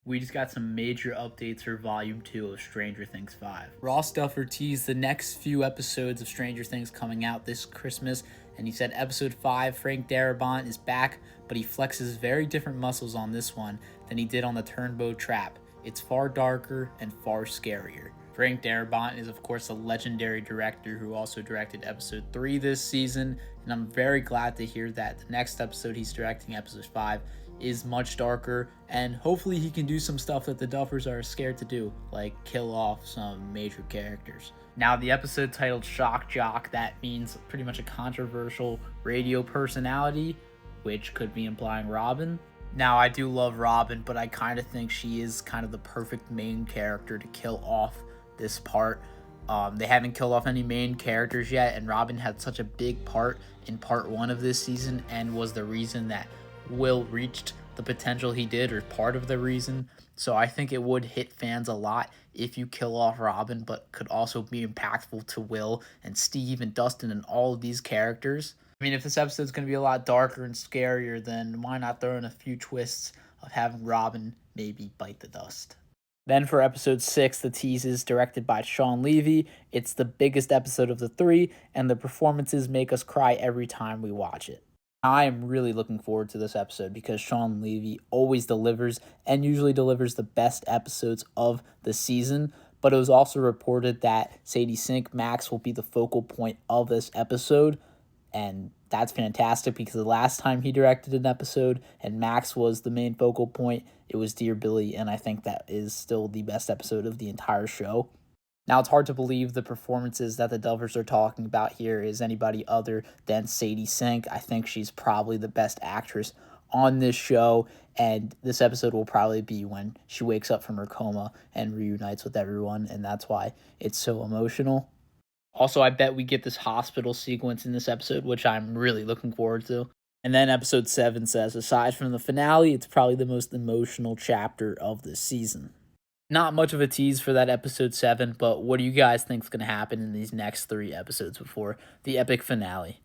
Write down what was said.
We just got some major updates for Volume 2 of Stranger Things 5. Ross Duffer teased the next few episodes of Stranger Things coming out this Christmas, and he said Episode 5, Frank Darabont, is back, but he flexes very different muscles on this one than he did on the Turnbow Trap. It's far darker and far scarier. Frank Darabont is, of course, a legendary director who also directed Episode 3 this season, and I'm very glad to hear that the next episode he's directing, Episode 5, is much darker, and hopefully he can do some stuff that the Duffers are scared to do, like kill off some major characters. Now, the episode titled Shock Jock, that means pretty much a controversial radio personality, which could be implying Robin. Now, I do love Robin, but I kind of think she is kind of the perfect main character to kill off this part. They haven't killed off any main characters yet, and Robin had such a big part in part 1 of this season and was the reason that Will reached the potential he did, or part of the reason. So I think it would hit fans a lot if you kill off Robin, but could also be impactful to Will and Steve and Dustin and all of these characters. I mean, if this episode's going to be a lot darker and scarier, then why not throw in a few twists of having Robin maybe bite the dust? Then for episode 6, the tease is directed by Sean Levy. It's the biggest episode of the 3, and the performances make us cry every time we watch it. I am really looking forward to this episode because Sean Levy always delivers and usually delivers the best episodes of the season. But it was also reported that Sadie Sink Max will be the focal point of this episode. And that's fantastic because the last time he directed an episode and Max was the main focal point, it was Dear Billy. And I think that is still the best episode of the entire show. Now, it's hard to believe the performances that the Duffers are talking about here is anybody other than Sadie Sink. I think she's probably the best actress on this show, and this episode will probably be when she wakes up from her coma and reunites with everyone, and that's why it's so emotional. Also, I bet we get this hospital sequence in this episode, which I'm really looking forward to. And then episode 7 says, aside from the finale, it's probably the most emotional chapter of the season. Not much of a tease for that episode 7, but what do you guys think is going to happen in these next 3 episodes before the epic finale?